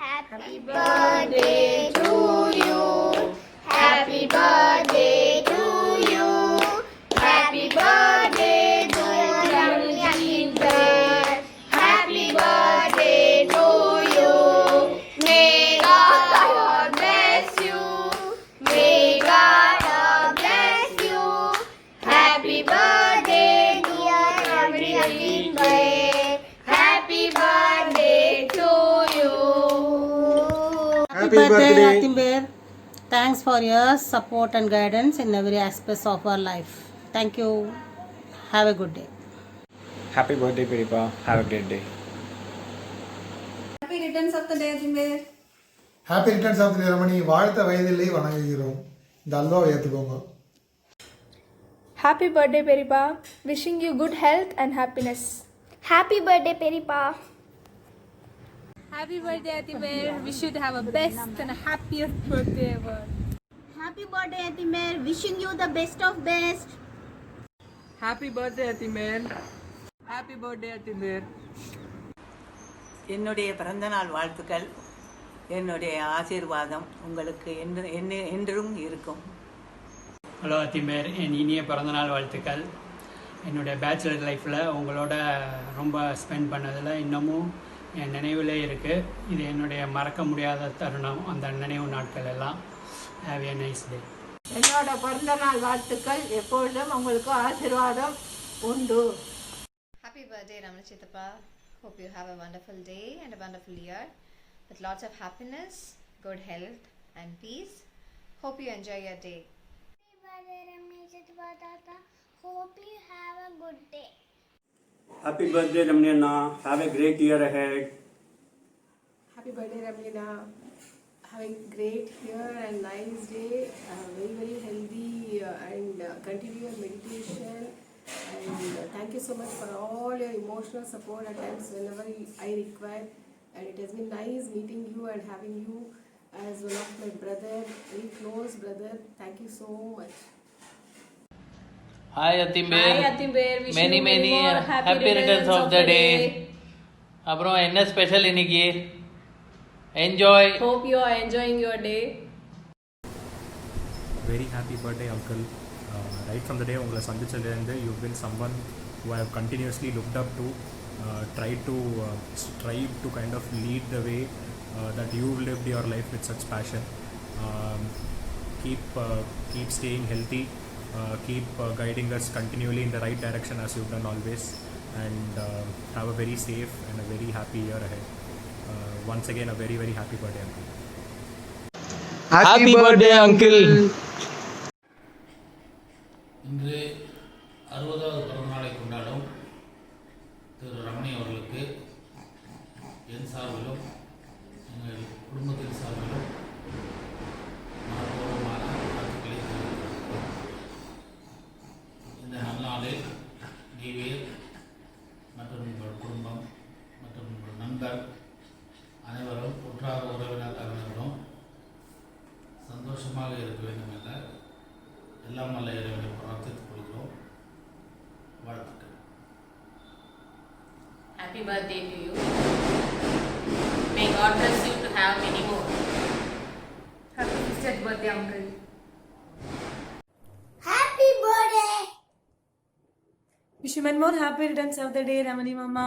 Happy birthday to you. Happy birthday to you. Happy birthday to Ramji. Happy birthday to you. May God bless you. May God bless you. Happy birthday dear Ramji. Happy birthday to you. Happy birthday, Atimber. Thanks for your support and guidance in every aspect of our life. Thank you. Have a good day. Happy birthday, Peripa. Have a great day. Happy returns of the day, Atimber. Happy returns of the Ramani. வாழ்த்த வயதிலே வணங்குகிறோம். இந்த அல்வாவை ஏற்றுக்கோங்க. Happy birthday, Peripa. Wishing you good health and happiness. Happy birthday, Peripa. Happy birthday, Atimber. Wish you to have a best and a happiest birthday ever. Happy birthday, Atimber. Wishing you the best of best. Happy birthday, Atimber. Happy birthday, Atimber. என்னுடைய பிறந்தநாள் வாழ்த்துக்கள், என்னுடைய ஆசீர்வாதம் உங்களுக்கு என்றும் இருக்கும். Hello அத்திம்பேர், என் இனிய பிறந்தநாள் வாழ்த்துக்கள். என்னுடைய பேச்சுலர் லைஃப்பில் உங்களோட ரொம்ப ஸ்பெண்ட் பண்ணதில் இன்னமும் என் நினைவிலே இருக்குது. இது என்னுடைய மறக்க முடியாத தருணம், அந்த நினைவு நாட்கள் எல்லாம். Have a nice day. என்னோட பிறந்தநாள் வாழ்த்துக்கள், எப்பொழுதும் உங்களுக்கு ஆசீர்வாதம் உண்டு. Happy birthday, Ramana Chittappa. Hope you have a wonderful day and a wonderful year with lots of happiness, good health and peace. Hope you enjoy your day. Happy birthday, Ramana Chittappa Tata. Hope you have a good day. Happy birthday, Ramana. Have a great year ahead. Happy birthday, Ramana. Have a great year and nice day. Very, very healthy and continue your meditation. And thank you so much for all your emotional support at times whenever I require. And it has been nice meeting you and having you as one of my brother, very close brother. Thank you so much. Hi, Atimber. Hi, Atimber. Wish Many, you many more happy returns of the day. அப்புறம் என்ன special இன்னைக்கு? Enjoy. Hope you are enjoying your day. Very happy birthday, uncle. Right from the day உங்களை சந்திச்சதுலேருந்து you've been someone who I have continuously looked up to, tried to strive to kind of lead the way that you've lived your life with such passion. Keep staying healthy, keep guiding us continually in the right direction as you've done always, and have a very safe and a very happy year ahead. Once again, a very, very happy birthday, uncle. Happy birthday, uncle. இன்று 60வது பிறந்தநாளை கொண்டாடும் திரு ரமணி அவர்களுக்கு என் சார்பிலும் எங்கள் குடும்பத்தின் சார்பிலும் மனப்பூர்வமான வாழ்த்துக்களை தெரிவிக்கிறேன். இந்த நன்னாளில் நீவேர் மற்றும் உங்கள் குடும்பம் மற்றும் உங்கள் நண்பர் அனைவரும் உற்றார உறவினர் அனைவரும் சந்தோஷமாக இருக்க வேண்டும் என்ற எல்லாம் நல்ல இறைவனை பிரார்த்தித்துக் கொள்கிறோம். வாழ்த்துக்கள். Happy birthday to you. May God bless you to have many more. Happy 50th birthday, uncle. Happy birthday. Wish you many more happy returns of the day, Ramani Mama.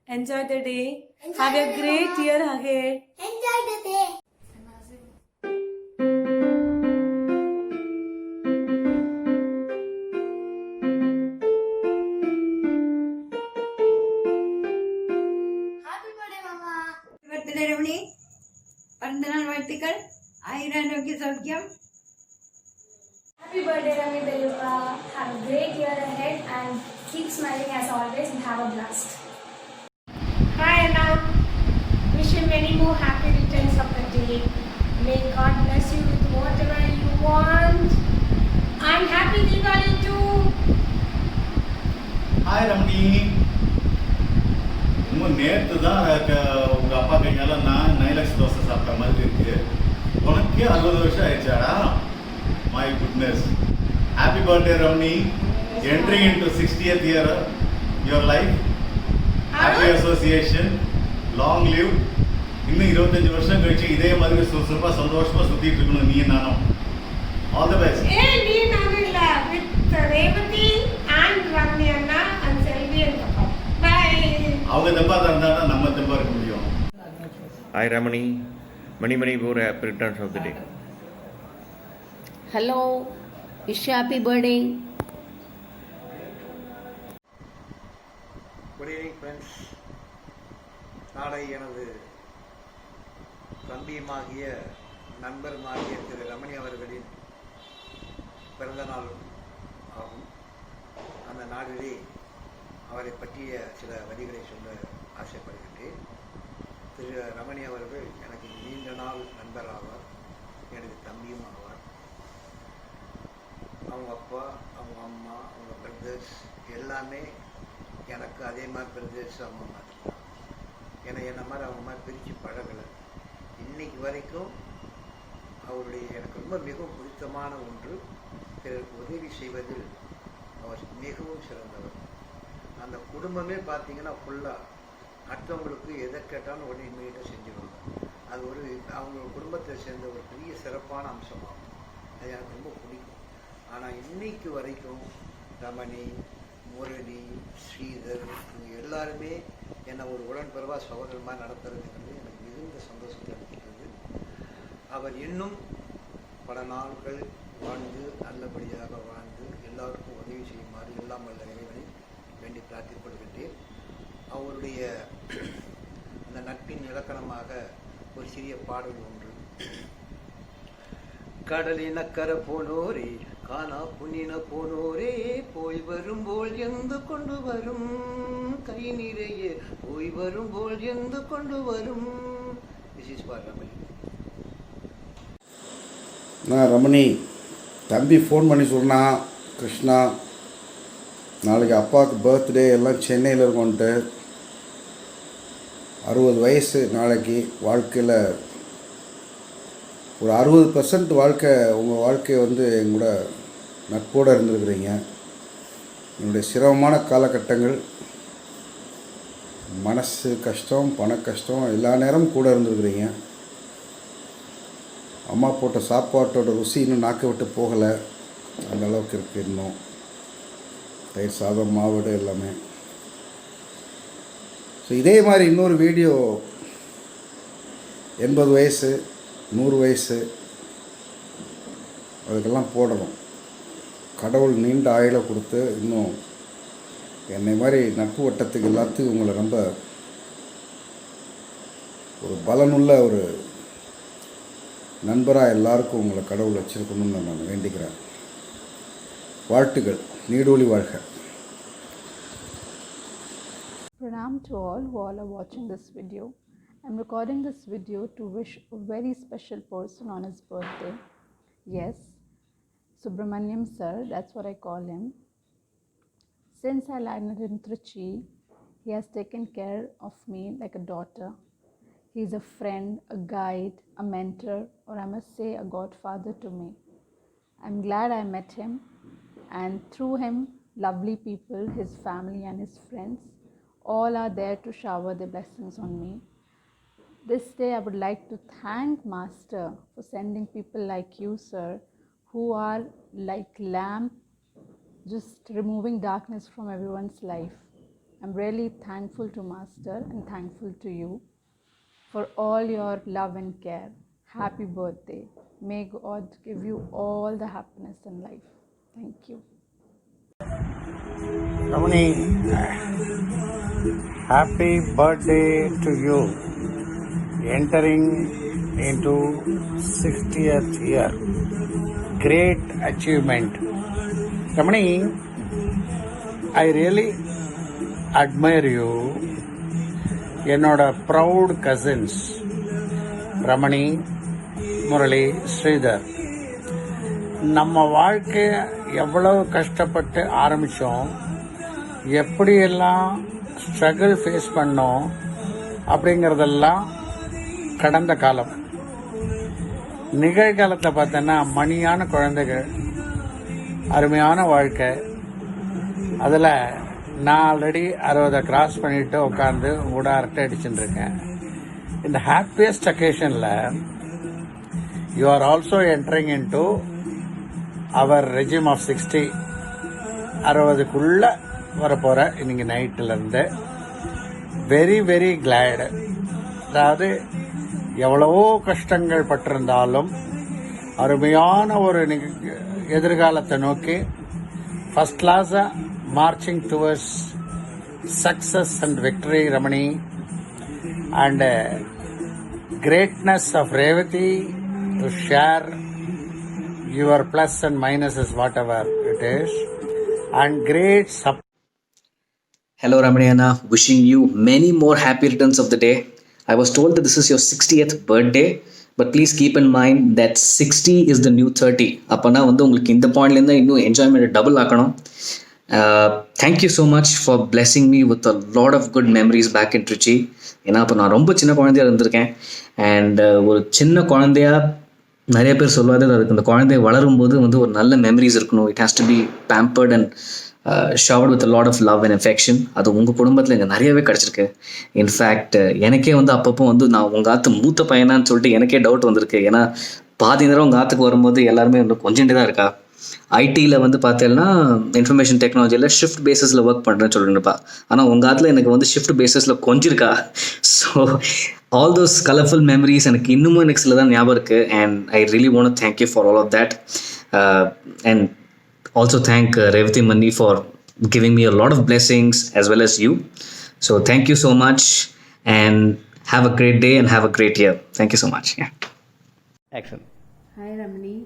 Enjoy the day. Have a great year ahead. Enjoy the day. Happy birthday, Mama. birthday, Ramani. பிறந்தநாள் வாழ்த்துக்கள், ஆயுராரோக்கிய சௌக்கியம். Happy birthday, Ramani Peripa. Have a great year ahead and keep smiling as always and have a blast. Hi, Anna. Wish you many more happy returns of the day. May God bless you with whatever you want. And happy Diwali too. Hi, Ramani. நேற்று தான் உங்கள் அப்பா கையால் நான் நைலக்ஸ் தோசை சாப்பிட்ட மாதிரி இருக்கு. உனக்கே 60 வருஷம் ஆயிடுச்சாடா? My goodness. Happy birthday Ramani. Entering into 60th year your life. Happy association. Long live. இன்னும் 25 வருஷம் கழிச்சு இதே மாதிரி சுறுசுறுப்பாக சந்தோஷமாக சுற்றிட்டு இருக்கணும் நீ நானும். All the best. நீ நானும் இல்லை, with Revathi and Ramani Anna and Selvi and அப்பா. பை. அவங்க தெம்பா தான் இருந்தாங்கன்னா நம்ம தெம்பா இருக்க முடியும். Hi Ramani, many more happy returns of the day. Hello, wish you happy birthday. Good evening friends. நாளை எனது தம்பியுமாகிய நண்பருமாகிய திரு ரமணி அவர்களின் பிறந்த நாள் ஆகும். அந்த நாளிலே அவரை பற்றிய சில வரிகளை சொல்ல ஆசைப்படுகின்றேன். திரு ரமணி அவர்கள் எனக்கு நீண்ட நாள் நண்பர் ஆவார், எனக்கு தம்பியும் ஆவார். அவங்க அப்பா, அவங்க அம்மா, அவங்க பிரதர்ஸ் எல்லாமே எனக்கு அதே மாதிரி பிரதர்ஸ் அவங்க மாதிரி தான். ஏன்னா என்ன மாதிரி அவங்க மாதிரி பிரித்து பழகலை. இன்னைக்கு வரைக்கும் அவருடைய எனக்கு ரொம்ப மிகவும் பிடித்தமான ஒன்று, பிறருக்கு உதவி செய்வதில் அவர் மிகவும் சிறந்தவர். அந்த குடும்பமே பார்த்தீங்கன்னா ஃபுல்லாக அடுத்தவங்களுக்கு எதை கேட்டாலும் உடனே இமீடியட்டாக செஞ்சுருவாங்க. அது ஒரு அவங்க குடும்பத்தை சேர்ந்த ஒரு பெரிய சிறப்பான அம்சமாகும். அது எனக்கு ரொம்ப பிடிக்கும். ஆனால் இன்னைக்கு வரைக்கும் ரமணி, முரளி, ஸ்ரீதர் இவங்க எல்லாருமே என்னை ஒரு உடன்பிறவா சகோதரர் மாதிரி நடத்துறதுங்கிறது எனக்கு மிகுந்த சந்தோஷத்தை அளிக்கிறது. அவர் இன்னும் பல நாட்கள் வாழ்ந்து நல்லபடியாக வாழ்ந்து எல்லாருக்கும் உதவி செய்யுமாறு எல்லாம் வல்ல இறைவனை வேண்டி பிரார்த்திக்கொள்கின்றேன். அவருடைய அந்த நட்பின் இலக்கணமாக ஒரு சிறிய பாடல் ஒன்று. கடலினக்கரை போனோரே, காணா புண்ணின போனோரே, போய் வரும்போல் எந்து கொண்டு வரும் கை நிறைய, போய் வரும்போல் எந்து கொண்டு வரும். This is for Ramani. நான் ரமணி தம்பி ஃபோன் பண்ணி சொன்னான், கிருஷ்ணா நாளைக்கு அப்பாவுக்கு பர்த்டே, எல்லாம் சென்னையில் இருக்கோன்ட்டு. 60 வயசு நாளைக்கு. வாழ்க்கையில் ஒரு 60% வாழ்க்கை, உங்கள் வாழ்க்கையை வந்து எங்கூட நட்போடு இருந்துருக்குறீங்க. என்னுடைய சிரமமான காலகட்டங்கள், மனசு கஷ்டம், பண கஷ்டம், எல்லா நேரமும் கூட இருந்துருக்குறீங்க. அம்மா போட்ட சாப்பாட்டோட ருசி இன்னும் நாக்கை விட்டு போகலை, அந்த அளவுக்கு இருக்குது. இன்னும் தயிர் சாதம், மாவடு எல்லாமே. ஸோ இதே மாதிரி இன்னொரு வீடியோ 80 வயசு 100 வயசு அதுக்கெல்லாம் போடணும். கடவுள் நீண்ட ஆயுளை கொடுத்து இன்னும் என்னை மாதிரி நட்பு வட்டத்துக்கு எல்லாத்துக்கும் உங்களை ரொம்ப ஒரு பலனுள்ள ஒரு நண்பராக எல்லாருக்கும் உங்களை கடவுள் வச்சுருக்கணும்னு நான் வேண்டிக்கிறேன். வாழ்த்துக்கள், நீடோழி வாழ்க. Pranam to all who all are watching this video. I'm recording this video to wish a very special person on his birthday. Yes, Subramaniam sir, that's what I call him. Since I landed in Trichy, he has taken care of me like a daughter. He's a friend, a guide, a mentor, or I must say a godfather to me. I'm glad I met him, and through him, lovely people, his family and his friends, all are there to shower their blessings on me. This day I would like to thank Master for sending people like you, sir, who are like lamp, just removing darkness from everyone's life. I'm really thankful to Master and thankful to you for all your love and care. Happy birthday. May God give you all the happiness in life. Thank you. Ramani, happy birthday to you. Entering into 60th year. Great achievement. Ramani, I really admire you. என்னோட proud cousins Ramani, Murali, Sridhar, நம்ம வாழ்க்கையை எவ்வளவு கஷ்டப்பட்டு ஆரம்பித்தோம், எப்படியெல்லாம் struggle face பண்ணோம் அப்படிங்கிறதெல்லாம் கடந்த காலம். நிகழ்காலத்தை பார்த்தோன்னா மணியான குழந்தைகள், அருமையான வாழ்க்கை. அதில் நான் ஆல்ரெடி 60 கிராஸ் பண்ணிவிட்டு உட்காந்து கூட அரட்டை அடிச்சுட்டு இருக்கேன். In the happiest occasion, you are also entering into our regime of 60 60க்குள்ள வரப்போகிற இன்னைக்கு நைட்டிலேருந்து வெரி வெரி கிளாடு. அதாவது எவ்வளவோ கஷ்டங்கள் பட்டிருந்தாலும் அருமையான ஒரு எதிர்காலத்தை நோக்கி ஃபஸ்ட் கிளாஸாக marching towards success and victory Ramani and greatness of Revati to share your plus and minuses whatever it is, and great support. Hello Ramanayana, wishing you many more happy returns of the day. I was told that this is your 60th birthday, but please keep in mind that 60 is the new 30. அப்பனா வந்து உங்களுக்கு இந்த பாயிண்ட்ல இருந்து இன்னும் enjoyment double ஆக்கணும். Thank you so much for blessing me with a lot of good memories back in Trichy. ஏன்னா அப்போ நான் ரொம்ப சின்ன குழந்தையா இருந்திருக்கேன். அண்ட் ஒரு சின்ன குழந்தையா நிறைய பேர் சொல்லுவாரு, அதுக்கு அந்த குழந்தை வளரும்போது வந்து ஒரு நல்ல மெமரிஸ் இருக்கணும். It has to be pampered and showered with lot of love and affection. அது உங்கள் குடும்பத்தில் எனக்கு நிறையவே கிடச்சிருக்கு. இன்ஃபேக்ட் எனக்கே வந்து அப்பப்போ வந்து நான் உங்கள் ஆற்று மூத்த பையனான்னு சொல்லிட்டு எனக்கே டவுட் வந்திருக்கு. ஏன்னா பாதி நேரம் உங்கள் ஆற்றுக்கு வரும்போது எல்லாருமே இன்னும் கொஞ்சம் தான் இருக்கா. ஐடியில் வந்து பார்த்தேன்னா இன்ஃபர்மேஷன் டெக்னாலஜியில் ஷிஃப்ட் பேஸஸில் ஒர்க் பண்ணுறேன்னு சொல்லிட்டுப்பா. ஆனால் உங்கள் ஆற்றுல எனக்கு வந்து ஷிஃப்ட் பேஸஸில் கொஞ்சம் இருக்கா. So all those colourful memories எனக்கு இன்னமும் எனக்கு சில தான் ஞாபகம் இருக்குது. And I really want to thank you for all of that. And also thank Revathi மன்னி for giving me a lot of blessings as well as you. So thank you so much and have a great day and have a great year. Thank you so much. Yeah. Action. Hi Ramani.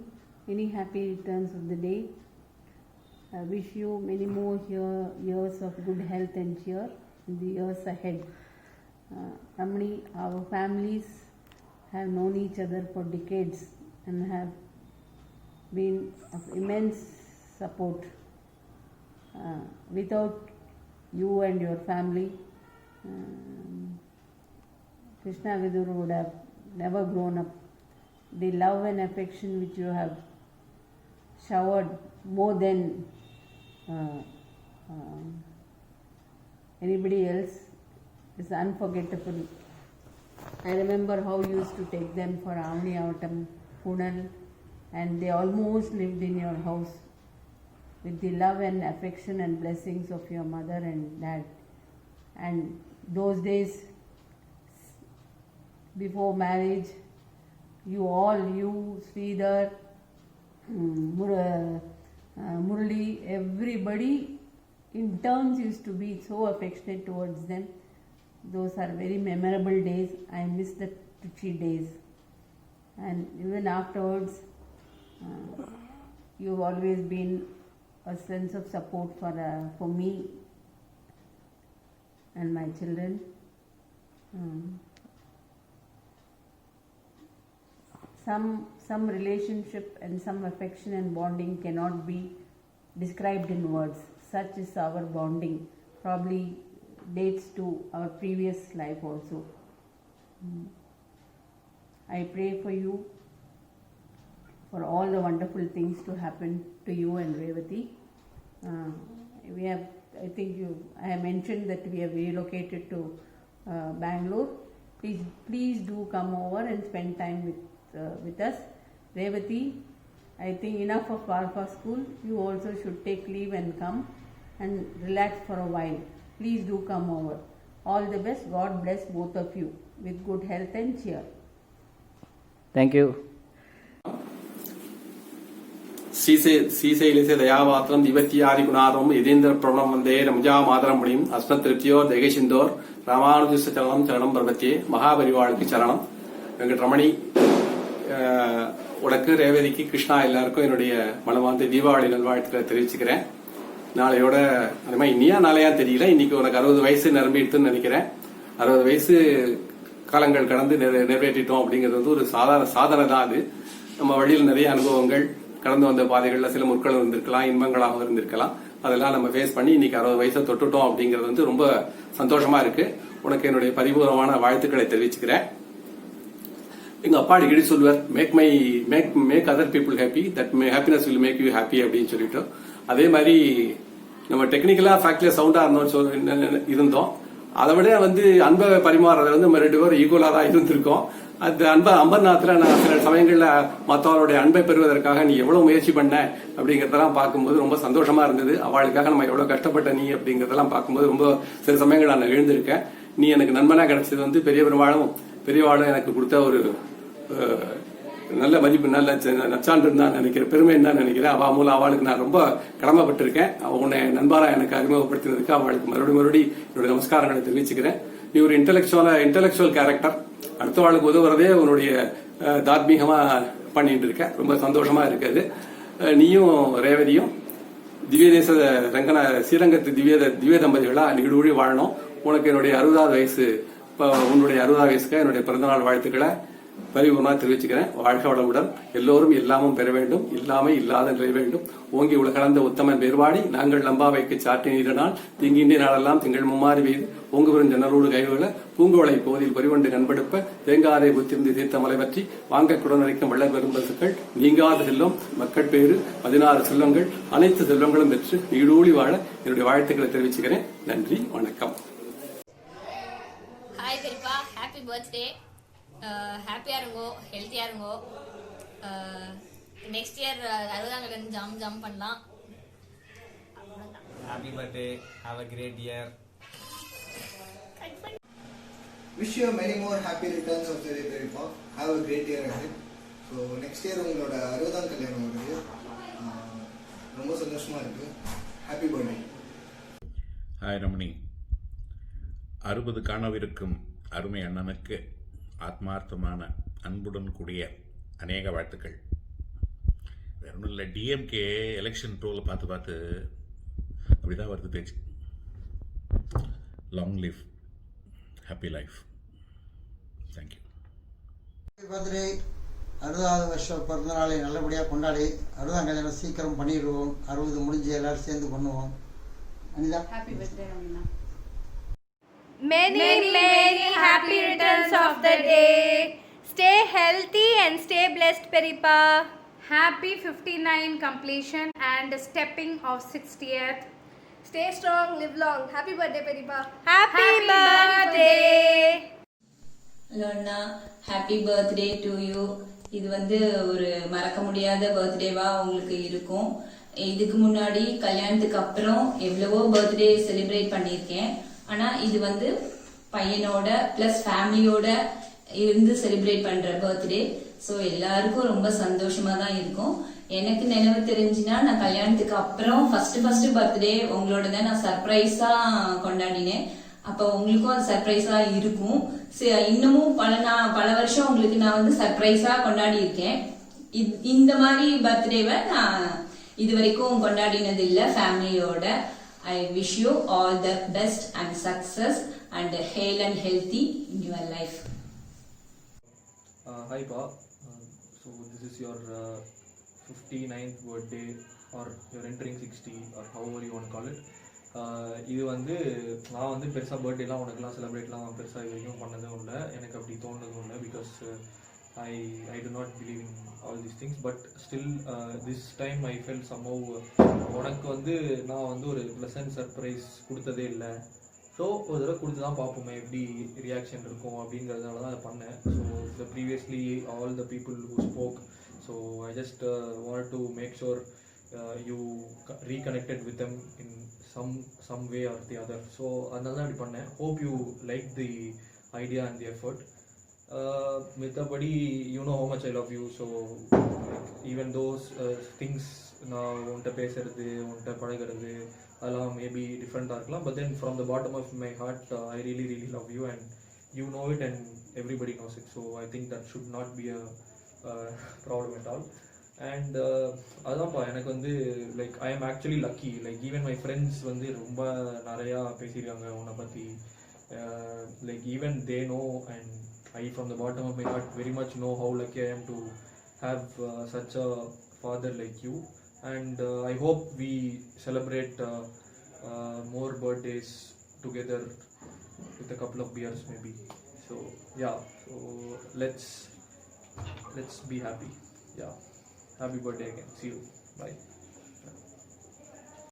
Many happy returns of the day. I wish you many more years of good health and cheer in the years ahead. Ramani, our families have known each other for decades and have been of immense support. Without you and your family, Krishna Viduru would have never grown up. The love and affection which you have showered more than anybody else is unforgettable. I remember how you used to take them for Avani Avatam, Punal, and they almost lived in your house with the love and affection and blessings of your mother and dad. And those days before marriage, you, Sridhar, Murali, everybody in turns used to be so affectionate towards them. Those are very memorable days. I miss the Trichy days. And even afterwards, you've always been a sense of support for me and my children. Some relationship and some affection and bonding cannot be described in words. Such is our bonding. Probably dates to our previous life also. I pray for you, for all the wonderful things to happen to you and Revati. I think I have mentioned that we have relocated to Bangalore. Please do come over and spend time with us. Revati, I think enough of Alpha School. You also should take leave and come and relax for a while. Please do come over. All the best. God bless both of you with good health and cheer. Thank you. श्रीशैलस्य दयापात्रं दिव्यत्यादिगुणार्णवं यतीन्द्रप्रणवं वन्दे रमजामातरमणिम् अस्मत्तृप्त्योर् दैगसिन्धोर् रामानुजस्य चरणं प्रपद्ये மகாபரிவாளுக்கு சரணம். வெங்கட்ரமணி, உனக்கு ரேவதிக்கு கிருஷ்ணா எல்லாருக்கும் என்னுடைய மனமார்ந்த தீபாவளி நல்வாழ்த்துக்களை தெரிவிச்சுக்கிறேன். நாளையோட அது மாதிரி இன்னியா நாளையான்னு தெரியல, இன்னைக்கு உனக்கு 60 வயசு நிரம்பிடுதுன்னு நினைக்கிறேன். 60 வயசு காலங்கள் கடந்து நிறைவேற்றிட்டோம் அப்படிங்கிறது வந்து ஒரு சாதனை தான். அது நம்ம வழியில் நிறைய அனுபவங்கள், கடந்து வந்த பாதைகளில் சில முற்களும் இருந்திருக்கலாம், இன்பங்களாகவும் இருந்திருக்கலாம். அதெல்லாம் நம்ம ஃபேஸ் பண்ணி இன்னைக்கு 60 வயசை தொட்டுட்டோம் அப்படிங்கிறது வந்து ரொம்ப சந்தோஷமா இருக்கு. உனக்கு என்னுடைய பரிபூர்ணமான வாழ்த்துக்களை தெரிவிச்சுக்கிறேன். எங்க அப்பா அடிக்கடி சொல்லுவார், make other people happy, that happiness will make you happy அப்படின்னு சொல்லிட்டு. அதே மாதிரி நம்ம டெக்னிக்கலா ஃபேக்டரியா சவுண்டா இருந்தோம். அதை விட வந்து அன்பை பரிமாறுறதுல வந்து நம்ம 2 பேரும் ஈக்குவலாக தான் இருந்திருக்கோம். அந்த அன்பை அமர்நாத்தில் நான் சில சமயங்களில் மற்றவர்களுடைய அன்பை பெறுவதற்காக நீ எவ்வளவு முயற்சி பண்ண அப்படிங்கிறதெல்லாம் பார்க்கும்போது ரொம்ப சந்தோஷமா இருந்தது. அவளுக்காக நம்ம எவ்வளவு கஷ்டப்பட்ட நீ அப்படிங்கிறதெல்லாம் பார்க்கும்போது ரொம்ப சில சமயங்கள் நான் எழுந்திருக்கேன். நீ எனக்கு நண்பனா கிடைச்சது வந்து பெரிய பெரியவாளும் எனக்கு கொடுத்த ஒரு நல்ல மதிப்பு, நல்ல நச்சான்று தான் நினைக்கிறேன், பெருமை தான் நினைக்கிறேன். அவ மூலம் அவளுக்கு நான் ரொம்ப கடமைப்பட்டிருக்கேன். உன்னை நண்பரா எனக்கு அறிமுகப்படுத்தினதுக்கு அவளுக்கு மறுபடியும் என்னுடைய நமஸ்காரங்களை தெரிவிச்சுக்கிறேன். நீ ஒரு இன்டெலெக்சுவல் கேரக்டர். அடுத்தவாளுக்கு உதவுறதே உன்னுடைய தார்மீகமா பண்ணிட்டு இருக்க. ரொம்ப சந்தோஷமா இருக்குது. நீயும் ரேவதியும் திவ்யதேச ஸ்ரீரங்கத்து திவ்ய தம்பதிகளா நீடூழி வாழணும். உனக்கு என்னுடைய 60வது வயசு, உன்னுடைய 60வது வயசுக்கு என்னுடைய பிறந்தநாள் வாழ்த்துக்களை பரிபூர்ணமா தெரிவிச்சுக்கிறேன். வாழ்க வளமுடன். எல்லோரும் எல்லாமும் பெற வேண்டும், இல்லாமை இல்லாத நிலை வேண்டும். ஓங்கி உலகளந்த உத்தமன் பெருவாடி நாங்கள் நம்பாவைக்கு சாட்டி நீரனால் திங்கின்றி நாளெல்லாம் திங்கள் மும்மாறி பெய்து ஓங்கு பெரும் ஜன்னரோடு கைவுகளை பூங்குவளை போதில் பரிவண்டு கண்படுப்ப தேங்காரை புத்திருந்து தீர்த்த மலை பற்றி வாங்க குடநரைக்கும் வள்ளல் பெரும் பசுக்கள் நீங்காத செல்வம் மக்கள் பேரு 16 செல்வங்கள் அனைத்து செல்வங்களும் பெற்று நீடூழி வாழ என்னுடைய வாழ்த்துக்களை தெரிவிச்சுக்கிறேன். நன்றி, வணக்கம். ஹாய் பெரியப்பா, ஹாப்பி பர்த்டே. ஹாப்பியாக இருங்கோ, ஹெல்த்தியாக இருங்கோ. நெக்ஸ்ட் இயர் 60ஆம் கல்யாணம் ஜாம் பண்ணலாம். Happy birthday, have a great year. Wish you many more happy returns of the day, Perippa. Have a great year ahead. So next year உங்களோட 60ஆம் கல்யாணம் வருது. ரொம்ப சந்தோஷமா இருக்கு. Happy birthday. ஹாய் ரமணி. 60 காணவிருக்கும் அருமை அண்ணனுக்கு ஆத்மார்த்தமான அன்புடன் கூடிய அநேக வாழ்த்துக்கள். வேற ஒன்றும் இல்லை, டிஎம்கே எலெக்ஷன் ட்ரோல் பார்த்து அப்படிதான் வருது பேச்சு. Long live, happy life. Thank you. Birthday. 60வது வருஷம் பிறந்தநாளை நல்லபடியாக கொண்டாடி 60ஆம் கல்யாணம் சீக்கிரம் பண்ணிடுவோம். 60 முடிஞ்சு எல்லாரும் சேர்ந்து பண்ணுவோம். அனிதா, ஹாப்பி பர்த்டே அம்மா. Many happy returns of the day. Stay healthy and stay blessed, Peripa. Happy 59 completion and stepping of 60th. Stay strong, live long. Happy birthday, Peripa. Happy birthday. Hello Anna, happy birthday to you. இது வந்து ஒரு மறக்க முடியாத பர்த்டேவா உங்களுக்கு இருக்கும். இதுக்கு முன்னாடி கல்யாணத்துக்கு அப்புறம் எவ்வளவோ பர்த்டே செலிப்ரேட் பண்ணியிருக்கேன். ஆனால் இது வந்து பையனோட ப்ளஸ் ஃபேமிலியோட இருந்து செலிப்ரேட் பண்ற பர்த்டே. ஸோ எல்லாருக்கும் ரொம்ப சந்தோஷமா தான் இருக்கும். எனக்கு நினைவு தெரிஞ்சுன்னா நான் கல்யாணத்துக்கு அப்புறம் ஃபர்ஸ்ட் பர்த்டே உங்களோட தான் நான் சர்ப்ரைஸா கொண்டாடினேன். அப்போ உங்களுக்கும் அது சர்ப்ரைஸா இருக்கும். இன்னமும் பல வருஷம் உங்களுக்கு நான் வந்து சர்ப்ரைஸா கொண்டாடி இருக்கேன். இந்த மாதிரி பர்த்டேவை நான் இது வரைக்கும் கொண்டாடினது இல்லை ஃபேமிலியோட. I wish you all the best and success and health and healthy in your life. Hi Pa. So this is your 59th birthday or you're entering 60 or however you want to call it. இது வந்து நான் வந்து பெருசாக பர்த்டேலாம் உனக்குலாம் செலிப்ரேட்லாம் பெருசாக இது வரைக்கும் பண்ணதும் இல்லை, எனக்கு அப்படி தோணுனதும் இல்லை. Because I do not believe in all these things, but still this time I felt somehow உனக்கு வந்து நான் வந்து ஒரு ப்ளசன்ட் சர்ப்ரைஸ் கொடுத்ததே இல்லை. ஸோ ஒரு தடவை கொடுத்து தான் பார்ப்போமே எப்படி ரியாக்ஷன் இருக்கும் அப்படிங்கிறதுனால தான் அதை பண்ணேன். So the previously all the people who spoke, so I just wanted to make sure you reconnected with them in some way or the other. So அதனால தான் அப்படி பண்ணேன். Hope you like the idea and the effort. மித்தபடி you know how much I love you, so like, even those things நான் உன்கிட்ட பேசுறது உன்கிட்ட பழகிறது அதெல்லாம் மேபி டிஃப்ரெண்ட்டாக இருக்கலாம், but then from the bottom of my heart I really love you and you know it and everybody knows it, so I think that should not be a problem at all. And அதான்ப்பா எனக்கு வந்து like I am actually lucky, like even my friends வந்து ரொம்ப நிறையா பேசியிருக்காங்க உன்னை பற்றி. Like even they know and I from the bottom of my heart very much know how lucky I am to have such a father like you, and I hope we celebrate more birthdays together with a couple of beers maybe. So yeah, so let's be happy. Yeah, happy birthday again. See you. Bye.